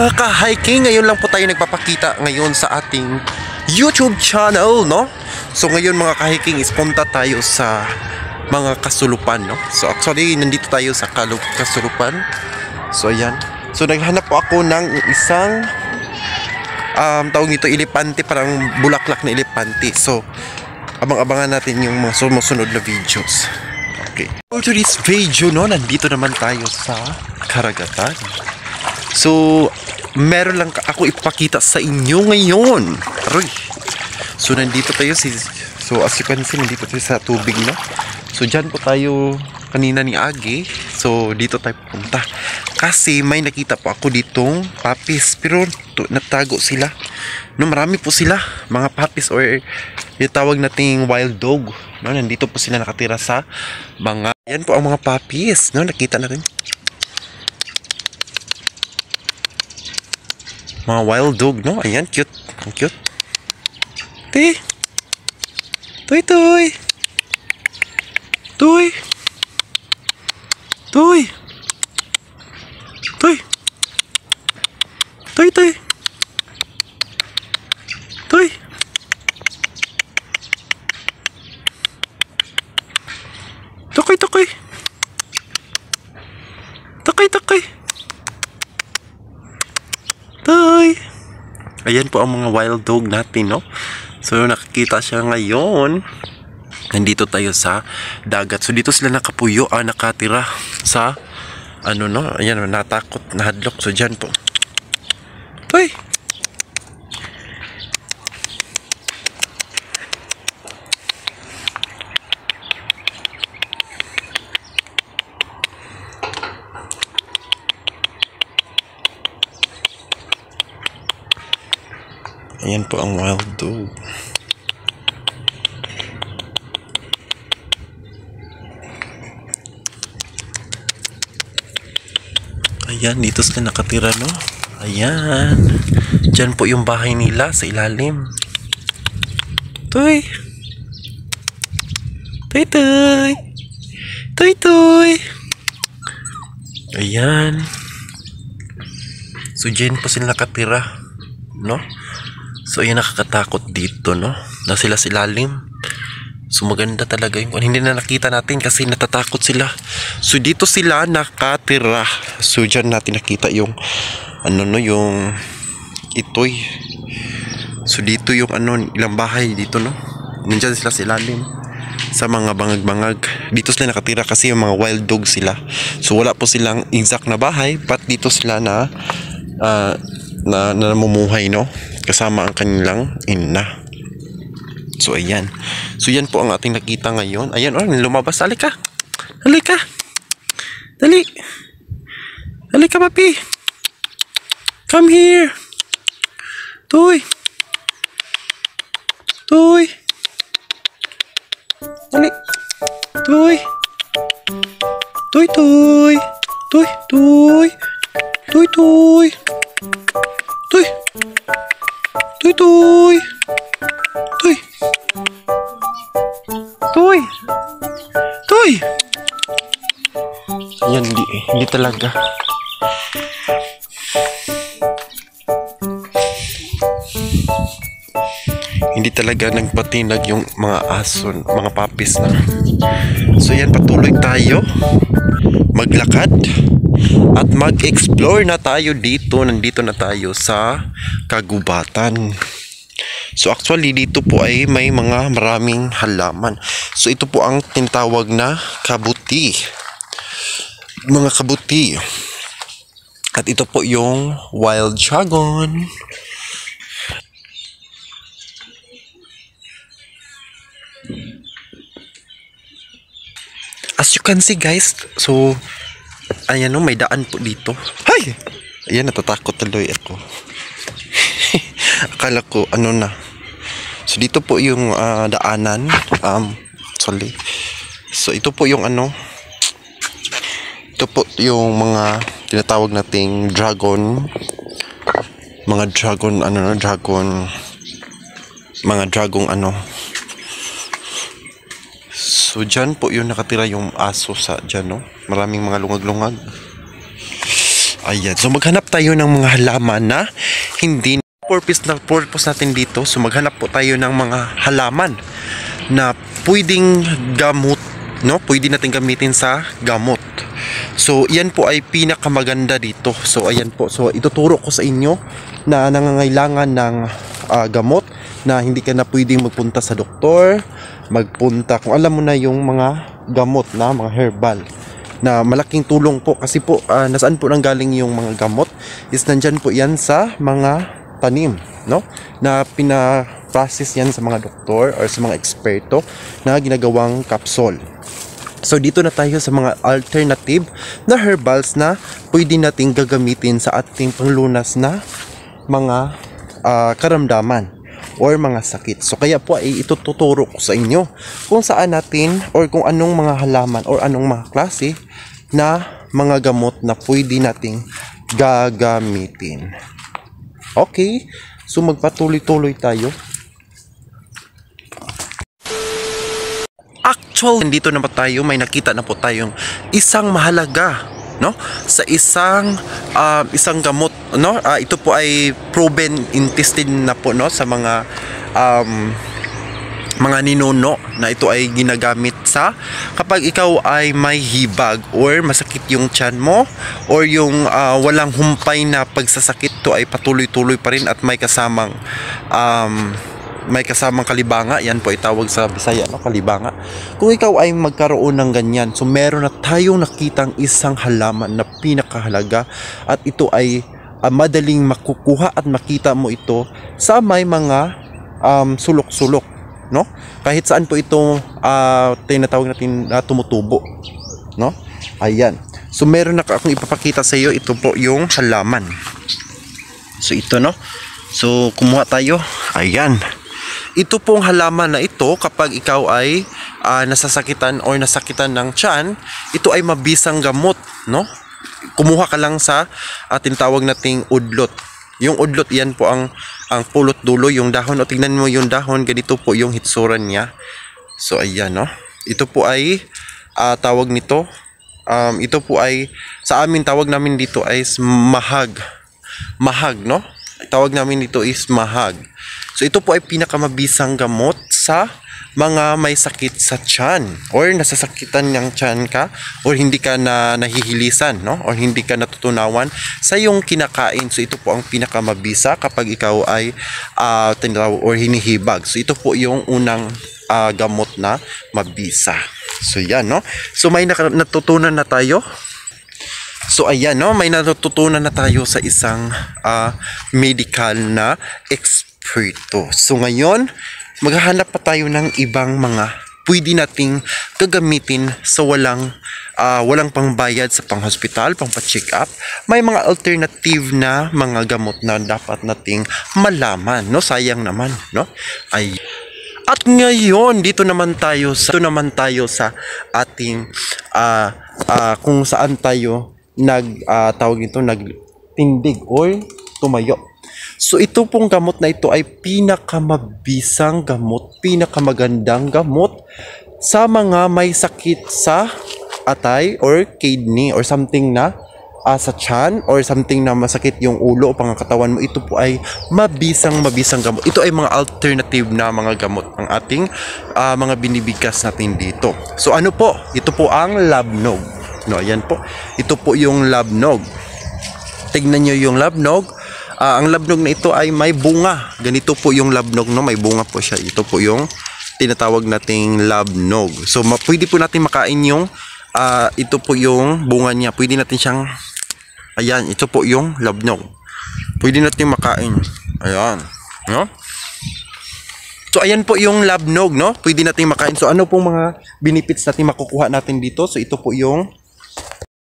mga ka-hiking, ngayon lang po tayo nagpapakita ngayon sa ating YouTube channel, no? So ngayon mga ka-hiking is punta tayo sa mga kasulupan, no? So actually nandito tayo sa kasulupan. So ayan. So naghanap po ako ng isang tawag nito elepante, parang bulaklak na elepante. So abang-abangan natin yung mga sumusunod na videos. Okay. For today's video, no, nandito naman tayo sa karagatan. So meron lang ako ipakita sa inyo ngayon. Aroy. So nandito tayo so as you can see, nandito tayo sa tubig, no. So dyan po tayo kanina ni Agi. So dito tayo pupunta kasi may nakita po ako ditong puppies, pero natago sila, no. Marami po sila, mga puppies or yung tawag nating wild dog, no. Nandito po sila nakatira sa mga, yan po ang mga puppies, no. Nakita natin mga wild dog, no. Ayan, cute, ang cute. Toy toy toy toy toy toy toy toy toy tokoy tokoy tokoy tokoy toy. Ayan po ang mga wild dog natin, no. So nakikita siya ngayon. Nandito tayo sa dagat. So dito sila nakapuyo, nakatira sa ano, no. Ayan, natakot, nahadlok. So dyan po. Toy. Ayan po ang wild dog. Ayan, dito sila nakatira, no. Ayan. Diyan po yung bahay nila sa ilalim. Toy. Toy toy. Toy toy. Ayan. So diyan po sila nakatira, no. So ayan, nakakatakot dito, no. Na sila sa ilalim. So maganda talaga yung hindi na nakita natin kasi natatakot sila. So dito sila nakatira. So dyan natin nakita yung ano, no, yung itoy. So dito yung ano, ilang bahay dito, no. Nandiyan sila sa ilalim sa mga bangag-bangag. Dito sila nakatira kasi yung mga wild dog sila. So wala po silang exact na bahay, but dito sila na namumuhay, no, kasama ang kanilang ina. So ayan. So yan po ang ating nakita ngayon. Ayan, oh, lumabas. Halika. Halika. Dali. Halika, papi. Come here. Toy. Toy. Dali. Toy. Toy, toy. Toy, toy. Toy, toy. Toy. Toy, toy. Toy. Toy. Toy. Yan, hindi talaga. Hindi talaga nagpatinag yung mga aso, mga puppies na. So yan, patuloy tayo maglakad at mag-explore na tayo dito. Nandito na tayo sa kagubatan. So actually dito po ay may mga maraming halaman. So ito po ang tinatawag na kabuti. Mga kabuti. At ito po yung wild dragon. As you can see, guys, so ayan, no, may daan po dito. Hay! Ayan, natatakot tuloy ako. Akala ko ano na. So dito po yung daanan. Sorry. So ito po yung ano. Ito po yung mga tinatawag nating dragon. Mga dragon ano, no, dragon. Mga dragon ano. So dyan po yung nakatira yung aso sa dyan, no. Maraming mga lungag-lungag. Ayan. So maghanap tayo ng mga halaman na hindi purpose natin dito. So maghanap po tayo ng mga halaman na pwedeng gamot, no? Pwede natin gamitin sa gamot. So yan po ay pinakamaganda dito. So ayan po. So ituturo ko sa inyo na nangangailangan ng gamot na hindi ka na pwedeng magpunta sa doktor, magpunta kung alam mo na yung mga gamot na mga herbal na malaking tulong po kasi po nasaan po nanggaling yung mga gamot is nandyan po yan sa mga tanim, no, na pina-process yan sa mga doktor or sa mga eksperto na ginagawang capsule. So dito na tayo sa mga alternative na herbals na pwede nating gagamitin sa ating panglunas na mga karamdaman or mga sakit. So kaya po ay ituturo ko sa inyo kung saan natin or kung anong mga halaman or anong mga klase na mga gamot na pwede nating gagamitin. Okay, so magpatuloy-tuloy tayo. Actually, dito na po tayo, may nakita na po tayong isang mahalaga, no, sa isang gamot, no. Ito po ay proven in tested na po, no, sa mga ninuno na ito ay ginagamit sa kapag ikaw ay may hibag or masakit yung tiyan mo or yung walang humpay na pagsasakit, to ay patuloy-tuloy pa rin at may kasamang kalibanga. Yan po itawag sa Bisaya, no, kalibanga. Kung ikaw ay magkaroon ng ganyan, so meron na tayong nakitang isang halaman na pinakahalaga at ito ay madaling makukuha at makita mo ito sa may mga sulok-sulok, no, kahit saan po ito tinatawag natin tumutubo, no. Ayan, so meron na akong ipapakita sa iyo. Ito po yung halaman. So ito, no, so kumuha tayo. Ayan, ito pong halaman na ito, kapag ikaw ay nasasakitan or nasakitan ng tiyan, ito ay mabisang gamot, no. Kumuha ka lang sa tinatawag nating udlot. Yung udlot, yan po ang pulot dulo, yung dahon. O tingnan mo yung dahon, ganito po yung hitsuran niya. So ayan, no. Ito po ay tawag nito, ito po ay sa amin, tawag namin dito ay mahag, no. Tawag namin dito is mahag. So ito po ay pinakamabisang gamot sa mga may sakit sa tiyan or nasasakitan ng tiyan ka or hindi ka na nahihilisan, no, or hindi ka natutunawan sa yung kinakain. So ito po ang pinakamabisa kapag ikaw ay tinatawag or hinihibag. So ito po yung unang gamot na mabisa. So yan, no. So may natutunan na tayo. So ayan, no, may natutunan na tayo sa isang medical na eksperto. So ngayon, maghahanap pa tayo ng ibang mga pwede nating gagamitin sa walang pangbayad sa pang-hospital, pang-check up. May mga alternative na mga gamot na dapat nating malaman, no. Sayang naman, no. At ngayon, dito naman tayo sa ating kung saan tayo nagtindig or tumayo. So ito pong gamot na ito ay pinakamabisang gamot, pinakamagandang gamot sa mga may sakit sa atay or kidney or something na sa tiyan or something na masakit yung ulo o pangkatawan mo. Ito po ay mabisang gamot. Ito ay mga alternative na mga gamot ang ating mga binibigkas natin dito. So ano po? Ito po ang labnog. No, ayan po. Ito po yung labnog. Tignan nyo yung labnog. Ang labnog na ito ay may bunga. Ganito po yung labnog, no? May bunga po siya. Ito po yung tinatawag nating labnog. So pwede po natin makain yung ito po yung bunga niya. Pwede natin siyang, ayan, ito po yung labnog. Pwede natin makain. Ayan, no? So ayan po yung labnog, no? Pwede natin makain. So ano pong mga benefits natin makukuha natin dito? So ito po yung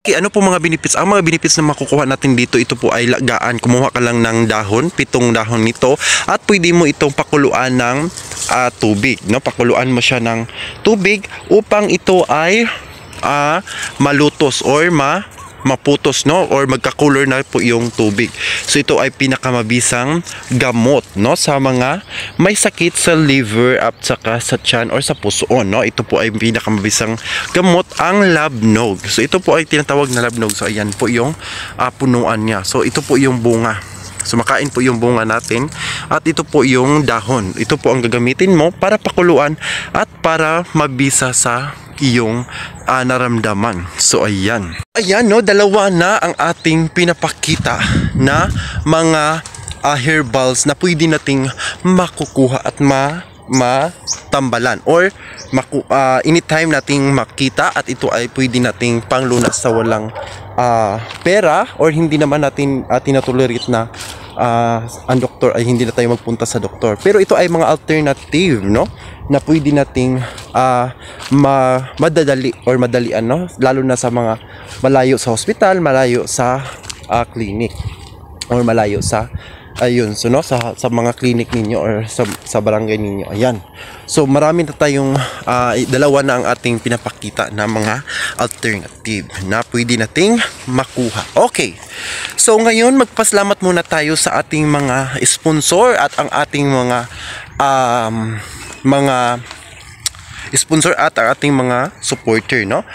ano po mga benefits? Ang mga benefits na makukuha natin dito, ito po ay lagaan. Kumuha ka lang ng dahon, 7 dahon nito, at pwede mo itong pakuluan ng tubig, no? Pakuluan mo siya ng tubig upang ito ay malutos or maputos, no, or magka-color na po yung tubig. So ito ay pinakamabisang gamot, no, sa mga may sakit sa liver at saka sa tiyan or sa pusoon, no. Ito po ay pinakamabisang gamot, ang labnog. So ito po ay tinatawag na labnog. So ayan po yung punuan niya. So ito po yung bunga. So makain po yung bunga natin at ito po yung dahon. Ito po ang gagamitin mo para pakuluan at para mabisa sa iyong naramdaman. So ayan. Ayan, no, dalawa na ang ating pinapakita na mga herbals na pwede nating makukuha at matambalan or anytime nating makita, at ito ay pwede nating panglunas sa walang pera or hindi naman natin tinatolerate na ang doktor ay hindi na tayo magpunta sa doktor. Pero ito ay mga alternative, no, na pwede nating madadali or madalian, no, lalo na sa mga malayo sa hospital, malayo sa clinic or malayo sa ayun, so no, sa mga clinic ninyo or sa barangay ninyo. Ayan. So marami na tayong dalawa na ang ating pinapakita na mga alternative na pwede nating makuha. Okay. So ngayon magpasalamat muna tayo sa ating mga sponsor at ang ating mga sponsor at ang ating mga supporter, no.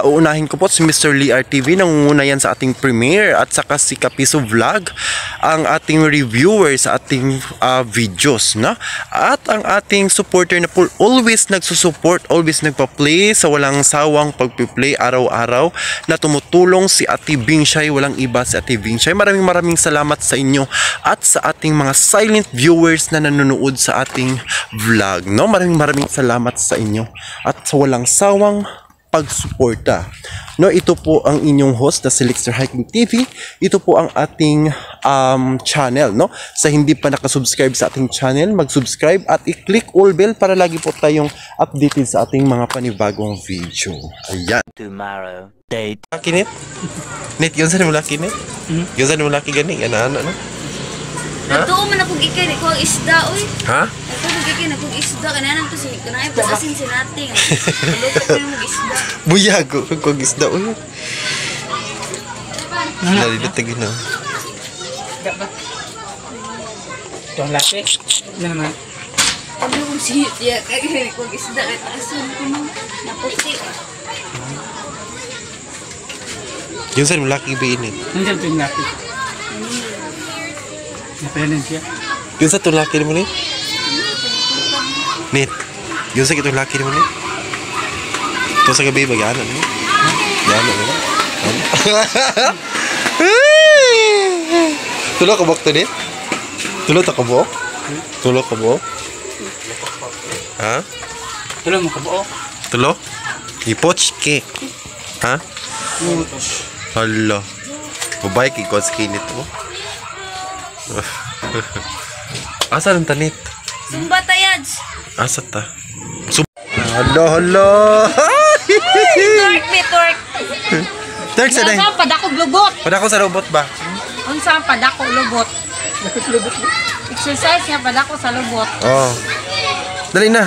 Uunahin ko po si Mr. Lee RTV, nangunguna yan sa ating premiere, at saka si Kapiso Vlog, ang ating reviewer sa ating videos, no. At ang ating supporter na po always nagsusupport, always nagpa-play sa walang sawang pagpi-play araw-araw, na tumutulong, si Ate Bingshay, walang iba si Ate Bingshay. Maraming salamat sa inyo at sa ating mga silent viewers na nanonood sa ating vlog, no. Maraming salamat sa inyo at sa walang sawang pagsuporta, no. Ito po ang inyong host na si Lixter Hiking TV. Ito po ang ating channel, no. Sa hindi pa nakasubscribe sa ating channel, mag-subscribe at i-click all bell para lagi po tayong updated sa ating mga panibagong video. Ayan. Tomorrow date. Laki net? Net, yun saan mo laki net? Yun saan mo laki gani? Ano? Natuo man akong ikay, ko ang isda, oy. Ha? Ako magiging akong isda, kananan to si kanay po asin si nating. Lupot ko yung isda. Buyago, kung isda, uy. Nalilitagin na. Itong laki? Ano naman? Ano kung siya, kaya ko isda, kaya asin ko mo, naputi. Yung saan mo laki biin eh? Nandiyan ito yung laki. Napayanin siya. Yung sa itong laki naman eh? Nit, yung sa itong laki naman eh? Ito sa gabi ba gana naman? Gana naman? Tulo ka bok to Nit? Tulo ta ka bok? Tulo ka bok? Ha? Tulo mo kabuo. Tulo? Ipoch cake. Ha? Hala. Babay kay God's kinit mo. Asa ng tanit? Sumba tayads. Asa ta? Hala. Tork. Turk sa day. Unsa padako lubot? Padako sa robot ba? Unsa padako lubot? Exercise nga padako sa lubot. Oh. Dali na.